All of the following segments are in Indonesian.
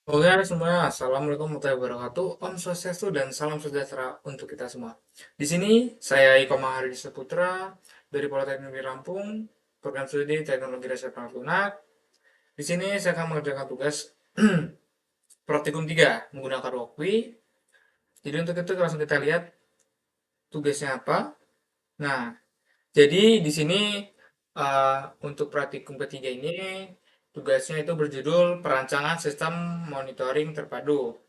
Oke semuanya, Assalamualaikum warahmatullahi wabarakatuh. Om Swastiastu dan salam sejahtera untuk kita semua. Di sini saya Iko Mahardika Saputra dari Politeknik Negeri Lampung, program studi Teknologi Dasar Perangkat Lunak. Di sini saya akan mengerjakan tugas praktikum 3 menggunakan Walkly. Jadi untuk itu langsung kita lihat tugasnya apa. Nah, jadi di sini untuk praktikum ketiga ini tugasnya itu berjudul perancangan sistem monitoring terpadu.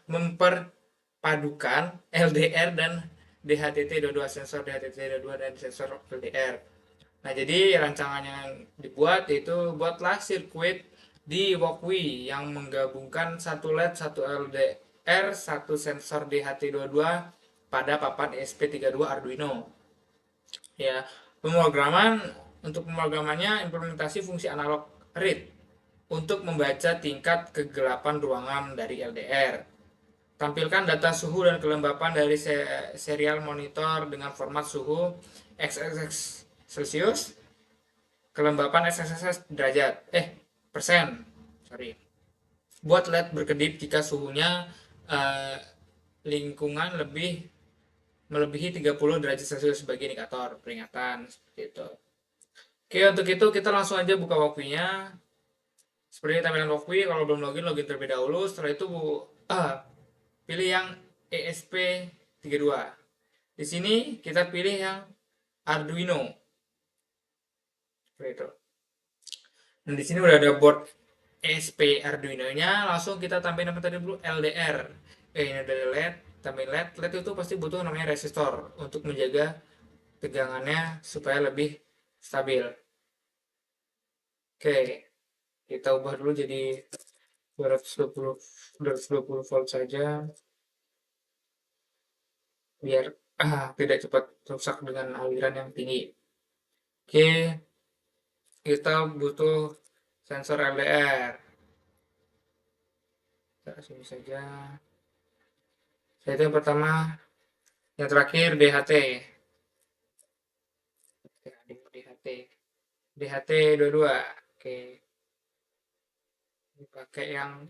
Memperpadukan LDR dan DHTT22 sensor DHTT22 dan sensor LDR. Nah, jadi rancangan yang dibuat yaitu buatlah sirkuit di Walkwi yang menggabungkan satu LED, satu LDR, satu sensor DHT22 pada papan ESP32 Arduino. Ya, pemrogramannya implementasi fungsi analog read untuk membaca tingkat kegelapan ruangan dari LDR. Tampilkan data suhu dan kelembapan dari serial monitor dengan format suhu XXX Celsius, kelembapan XXX derajat, persen, sorry. Buat LED berkedip jika suhunya eh, lingkungan melebihi 30 derajat Celcius sebagai indikator peringatan seperti itu. Oke, untuk itu kita langsung aja buka Walkmi-nya. Seperti tampilan Walkmi, kalau belum login terlebih dahulu. Setelah itu pilih yang ESP32. Di sini kita pilih yang Arduino. Seperti itu. Dan di sini udah ada board ESP Arduino-nya, langsung kita tambahin apa tadi dulu LDR. Ini ada LED, tambahin LED. LED itu pasti butuh namanya resistor untuk menjaga tegangannya supaya lebih stabil. Oke, kita ubah dulu jadi 220 volt saja biar tidak cepat rusak dengan aliran yang tinggi. Oke, kita butuh sensor LDR. Kita sini saja. Itu yang pertama, yang terakhir DHT. DHT. DHT 22. Oke, pakai yang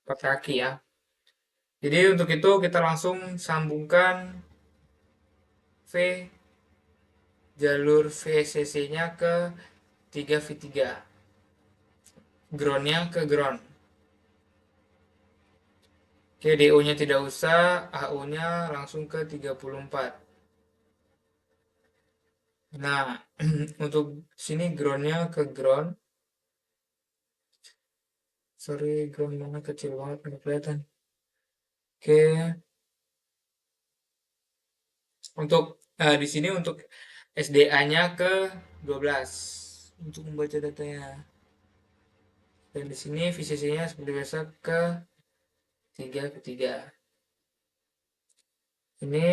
pakai aki ya. Jadi untuk itu kita langsung sambungkan V jalur VCC-nya ke 3V3. Ground-nya ke ground. Oke, DO-nya tidak usah, AU-nya langsung ke 34. Nah, untuk sini ground-nya ke ground. Sorry, ground mana kecil banget, nggak kelihatan. Oke, untuk di sini untuk SDA-nya ke 12 untuk membaca datanya. Dan di sini VCC-nya seperti biasa ke 3 ke 3. Ini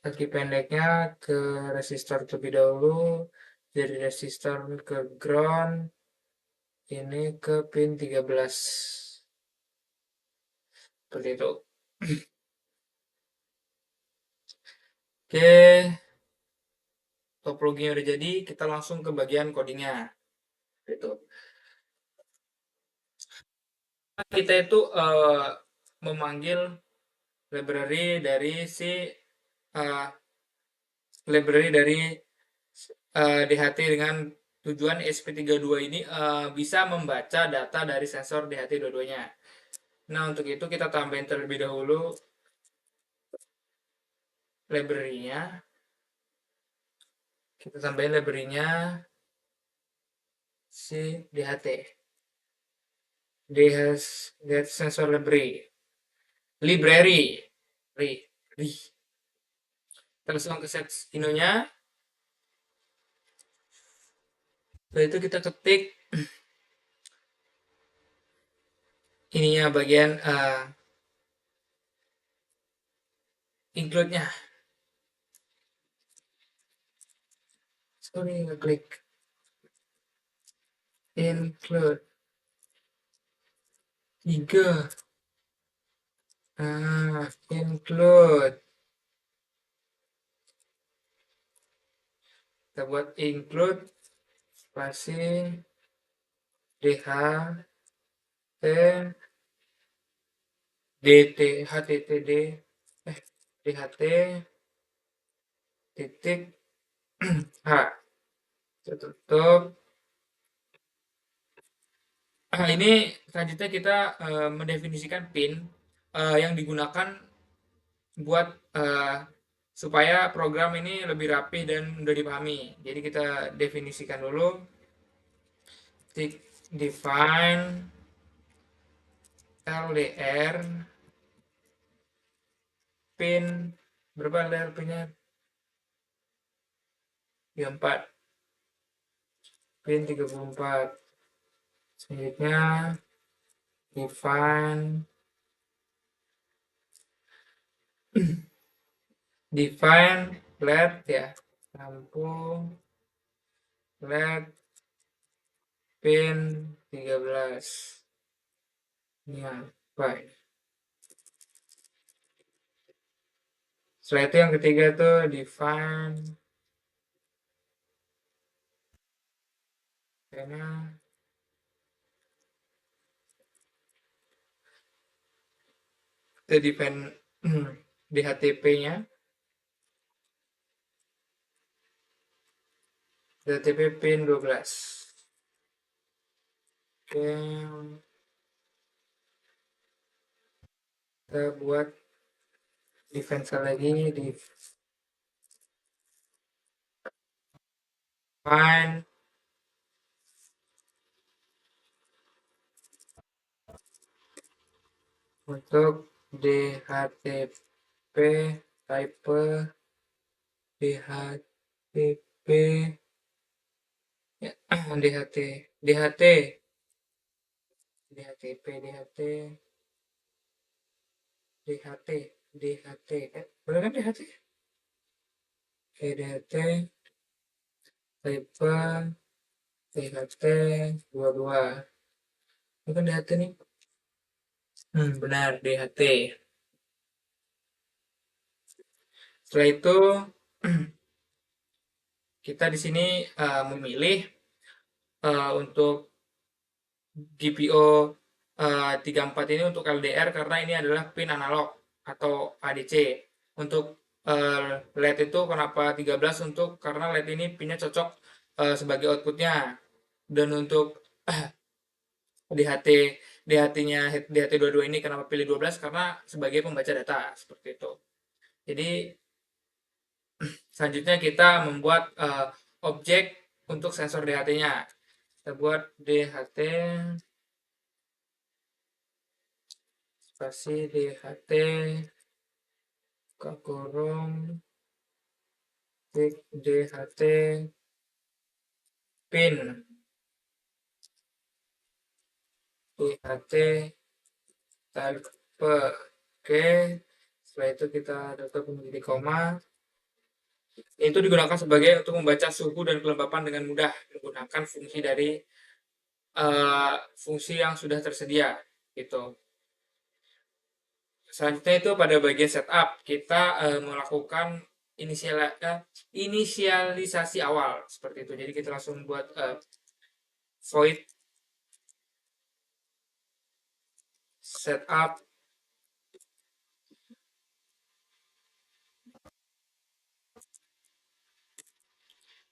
kaki pendeknya ke resistor terlebih dahulu, dari resistor ke ground, ini ke pin 13. Seperti itu. Oke, topologinya udah jadi, kita langsung ke bagian codingnya. Itu. Kita itu memanggil library dari si uh, library dari DHT dengan tujuan SP32 ini bisa membaca data dari sensor DHT22-nya. Nah, untuk itu kita tambahin terlebih dahulu library-nya. Kita tambahin library-nya si DHT. DHT sensor library. Library. Kita langsung ke set inonya. Setelah itu kita ketik ininya bagian include-nya. Sorry, ngeklik include 3. Include. Kita buat include spasi DH T DT HTTD DHT titik H tutup. Ini selanjutnya kita mendefinisikan pin yang digunakan buat supaya program ini lebih rapih dan mudah dipahami. Jadi kita definisikan dulu define LDR pin berapa LDR pinnya 34 pin 34. Selanjutnya define LED ya, lampu LED pin 13 ya, baik. Setelah itu yang ketiga tuh define karena kita define DHTP-nya DHTP pin 12. Oke, kita buat defense lagi define untuk DHTP type DHTP ya, DHT DHTP DHT bener kan DHT? Oke, DHT type DHT 22 bukan DHT nih. Benar DHT. Setelah itu kita di sini memilih untuk GPO 34 ini untuk LDR karena ini adalah pin analog atau ADC. Untuk LED itu kenapa 13 untuk karena LED ini pinnya cocok sebagai outputnya. Dan untuk DHT DHT-nya DHT 22 ini kenapa pilih 12 karena sebagai pembaca data seperti itu. Jadi selanjutnya kita membuat objek untuk sensor DHT-nya. Kita buat DHT spasi DHT kurung DHT pin DHT type. Oke, setelah itu kita tutup menjadi koma. Itu digunakan sebagai untuk membaca suhu dan kelembapan dengan mudah menggunakan fungsi dari fungsi yang sudah tersedia gitu. Selanjutnya itu pada bagian setup kita melakukan inisialisasi awal seperti itu. Jadi kita langsung buat void setup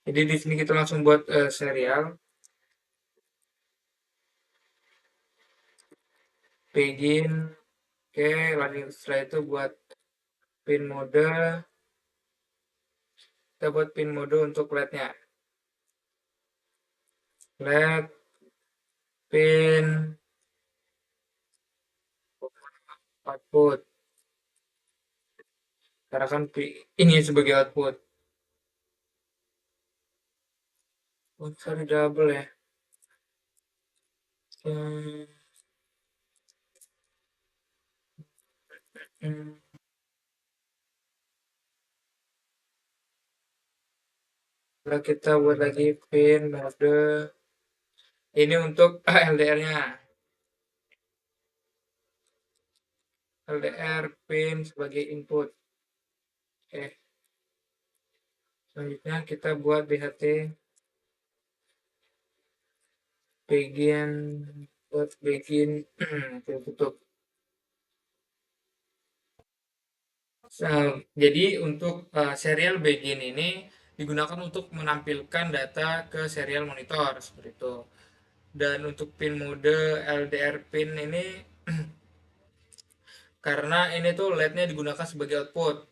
jadi di sini kita langsung buat serial begin. Oke, lanjut setelah itu buat pin mode. Kita buat pin mode untuk LED-nya. LED pin output. Karena kan ini sebagai output. Oh, sorry double ya. Hmm. Lalu kita buat lagi pin mode. Ini untuk LDR-nya. LDR pin sebagai input. Oke. Selanjutnya kita buat DHT begin begin tutup. Jadi untuk serial begin ini digunakan untuk menampilkan data ke serial monitor seperti itu. Dan untuk pin mode LDR pin ini karena ini tuh LED-nya digunakan sebagai output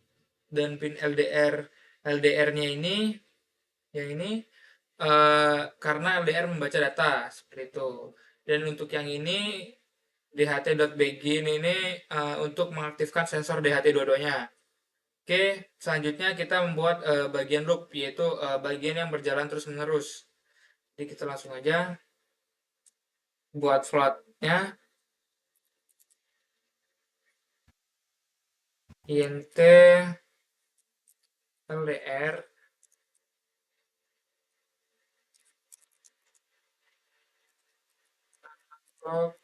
dan pin LDR-nya ini yang ini karena LDR membaca data seperti itu. Dan untuk yang ini DHT.begin ini untuk mengaktifkan sensor DHT dua-duanya. Oke, selanjutnya kita membuat bagian loop yaitu bagian yang berjalan terus-menerus. Jadi kita langsung aja buat floatnya int LDR float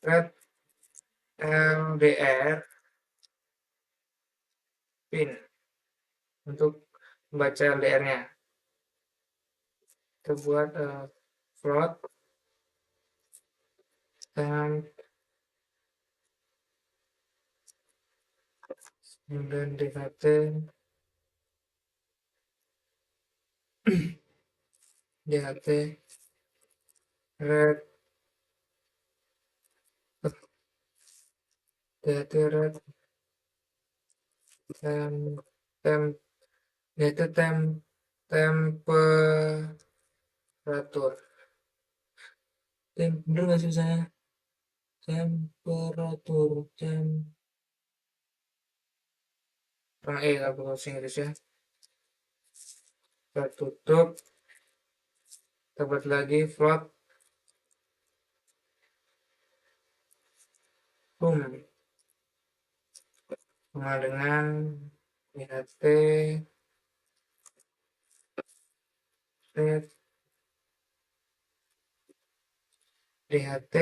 red LDR pin untuk membaca LDR-nya. Kita buat float dan DHT DHT red DHT red tem tem DHT temperatur bener nggak sih saya temperatur kurang kalau bahasa Inggris ya. Kita tutup, kita buat lagi float boom sama dengan DHT red DHT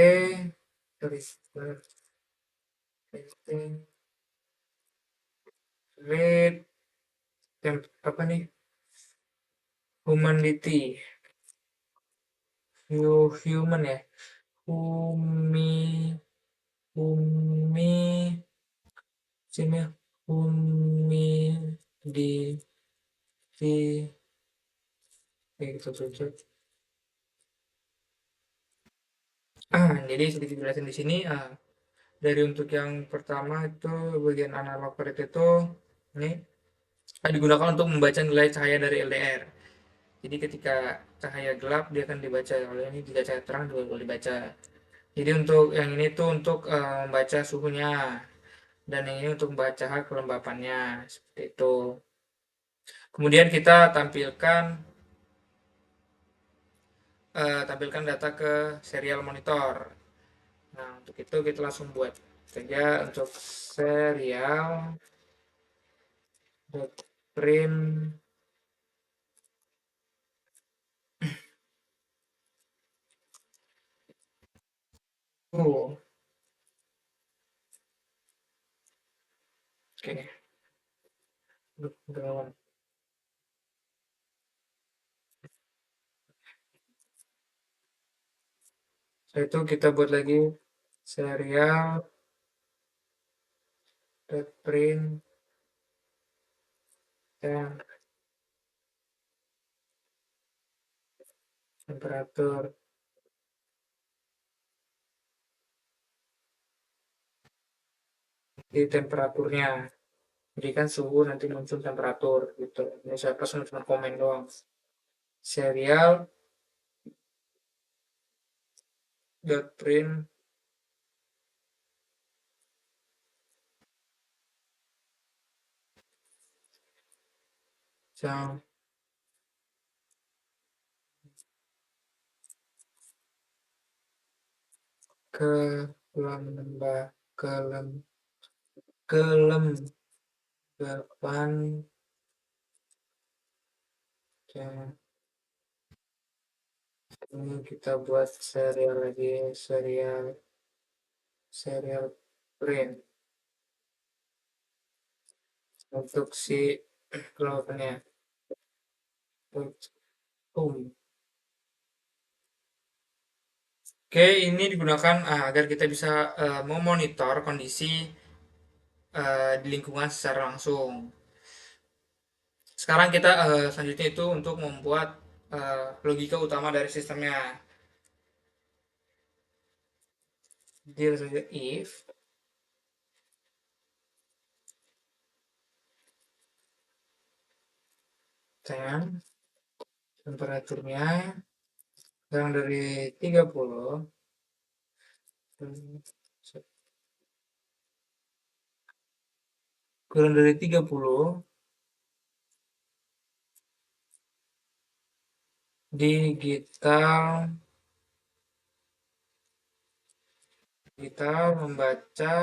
red apa nih humanity human ya humi humi sini humidity gitu tuh. Jadi sedikit jelasin di sini dari untuk yang pertama itu bagian analog rate itu ini digunakan untuk membaca nilai cahaya dari LDR. Jadi ketika cahaya gelap dia akan dibaca, kalau ini jika cahaya terang juga boleh dibaca. Jadi untuk yang ini tuh untuk membaca suhunya dan yang ini untuk membaca kelembapannya seperti itu. Kemudian kita tampilkan data ke serial monitor. Nah, untuk itu kita langsung buat saja untuk serial print oke. Setelah itu kita buat lagi serial print dan temperatur di temperaturnya. Jadi kan suhu nanti muncul temperatur gitu. Ini saya pas cuma komen doang. Serial print yang kelemba kelem kelembapan yang ini kita buat serial lagi serial print untuk si kelembapannya boom Oke, ini digunakan agar kita bisa memonitor kondisi di lingkungan secara langsung. Sekarang kita selanjutnya itu untuk membuat logika utama dari sistemnya. Dia saja if then temperaturnya kurang dari 30 kurang dari 30 digital membaca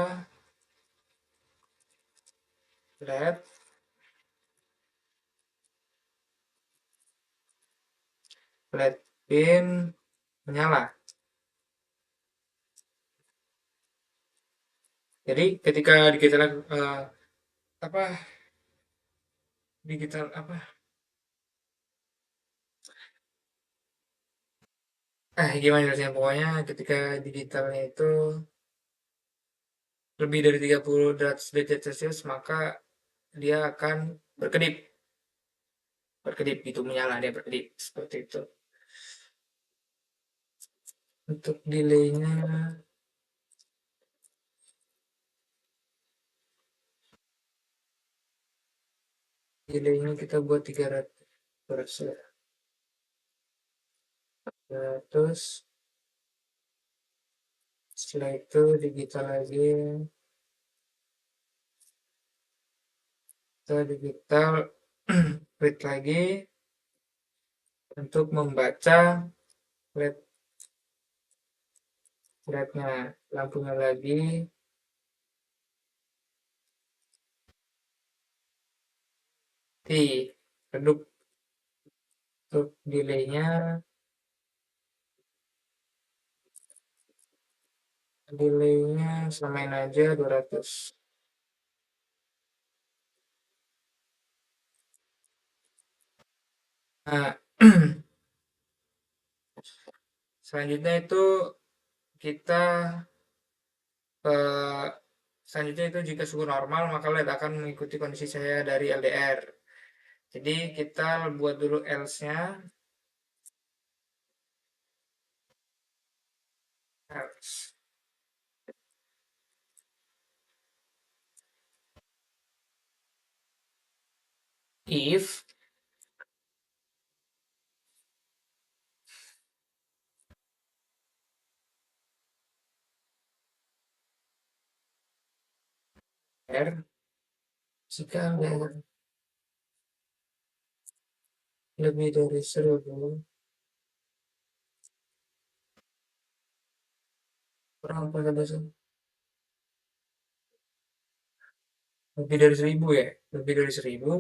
LED pin menyala. Jadi ketika digital apa digital apa gimana jelasnya, pokoknya ketika digitalnya itu lebih dari 30 derajat Celcius maka dia akan berkedip berkedip gitu, menyala, dia berkedip seperti itu. Untuk delaynya kita buat 300. Terus setelah itu digital lagi, kita digital read lagi untuk membaca LED LED-nya, lampunya lagi redup. Untuk delaynya samain aja 200. Nah, selanjutnya itu kita eh, selanjutnya itu jika suhu normal maka LED akan mengikuti kondisi cahaya dari LDR. Jadi kita buat dulu else-nya. Else. If R jika LDR lebih dari 1000 kurang apa lebih dari 1000 ya, lebih dari 1000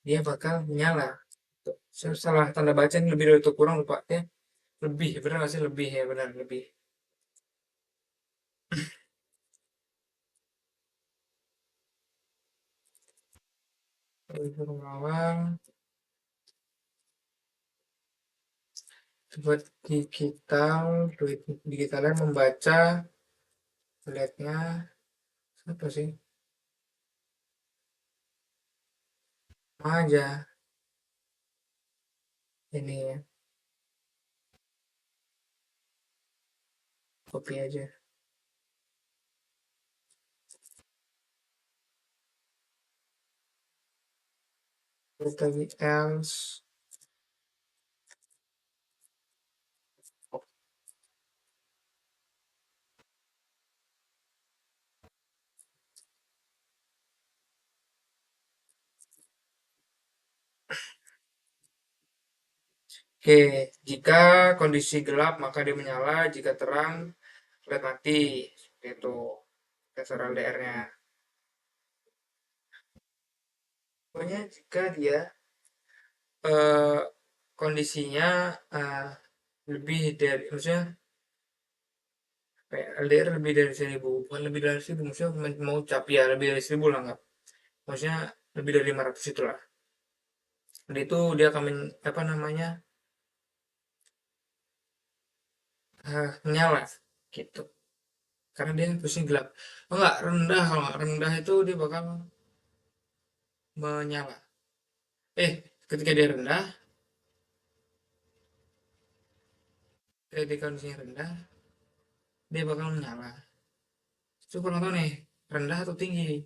dia bakal menyala. Saya salah tanda baca ini lebih dari atau kurang, lupa ya. Lebih, benar nggak sih? Lebih ya, benar lebih. Awal buat digitalnya membaca LED-nya apa sih? Aja ini ya, copy aja. Terus lagi else. Oke, jika kondisi gelap maka dia menyala, jika terang LED mati. Seperti itu dasar LDR-nya. Pokoknya jika dia eh, kondisinya lebih dari, maksudnya LDR lebih dari 1000, bukan lebih dari 1000, maksudnya mau cap ya lebih dari 1000 lah, nggak, maksudnya lebih dari 500 itulah. Dan itu dia akan apa namanya menyala gitu. Karena dia posisi gelap. Oh enggak, rendah. Kalau enggak rendah itu dia bakal menyala. Ketika dia rendah, ketika kondisinya rendah, dia bakal menyala. Itu kurang tahu nih, rendah atau tinggi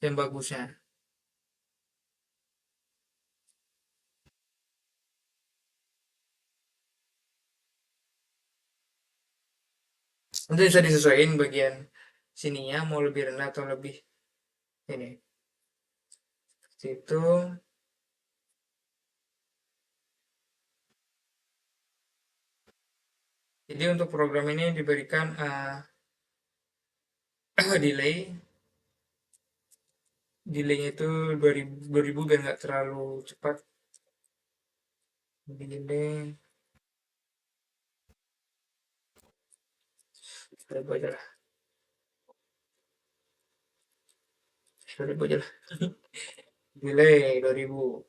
yang bagusnya. Nanti bisa disesuaikan bagian sininya mau lebih rendah atau lebih ini. Situ. Jadi untuk program ini diberikan delay. Delaynya itu 2000 biar nggak terlalu cepat. Delay 2000 aja lah. 2000 aja lah. Delay 2000.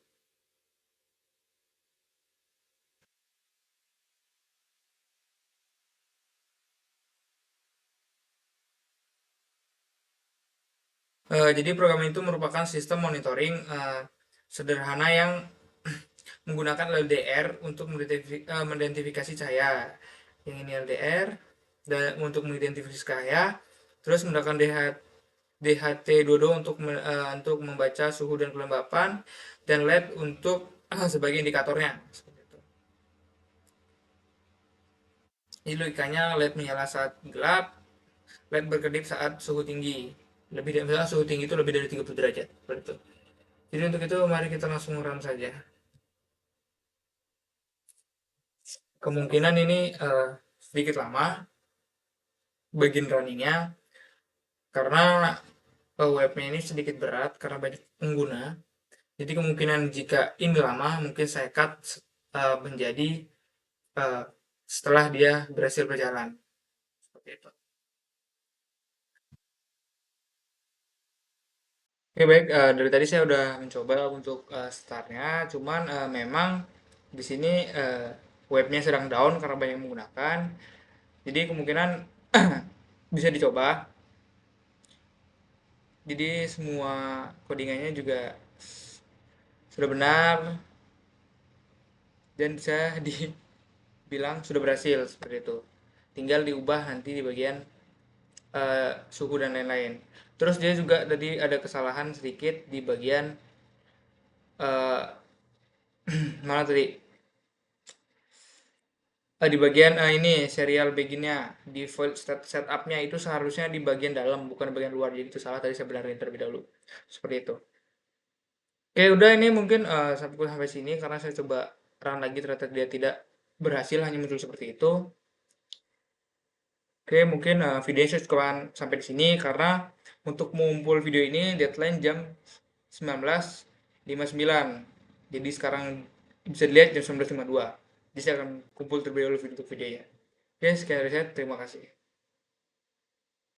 Jadi program itu merupakan sistem monitoring sederhana yang menggunakan LDR untuk mengidentifikasi cahaya. Yang ini LDR dan untuk mengidentifikasi cahaya, terus menggunakan DHT22 untuk membaca suhu dan kelembapan, dan LED untuk sebagai indikatornya. Ini logikanya LED menyala saat gelap, LED berkedip saat suhu tinggi. Lebih dari misalnya suhu tinggi itu lebih dari 30 derajat. Seperti itu. Jadi untuk itu mari kita langsung run saja. Kemungkinan ini sedikit lama bagian runningnya karena webnya ini sedikit berat karena banyak pengguna. Jadi kemungkinan jika ini lama mungkin saya cut menjadi uh, setelah dia berhasil berjalan. Seperti itu. Oke baik, dari tadi saya udah mencoba untuk startnya, cuman memang di sini webnya sedang down karena banyak yang menggunakan. Jadi kemungkinan bisa dicoba. Jadi semua codingannya juga sudah benar dan bisa dibilang sudah berhasil seperti itu. Tinggal diubah nanti di bagian suhu dan lain-lain. Terus dia juga tadi ada kesalahan sedikit di bagian uh, mana tadi? Di bagian ini serial beginnya, default setupnya itu seharusnya di bagian dalam bukan di bagian luar, jadi itu salah tadi saya benerin terlebih dahulu seperti itu. Oke udah ini mungkin sampai sini karena saya coba run lagi ternyata dia tidak berhasil hanya muncul seperti itu. Oke mungkin videonya saya cukupkan sampai di sini karena untuk mengumpul video ini deadline jam 19.59. Jadi sekarang bisa dilihat jam 19.52. Jadi saya akan kumpul terlebih dahulu untuk videonya. Oke, sekian dari saya. Terima kasih.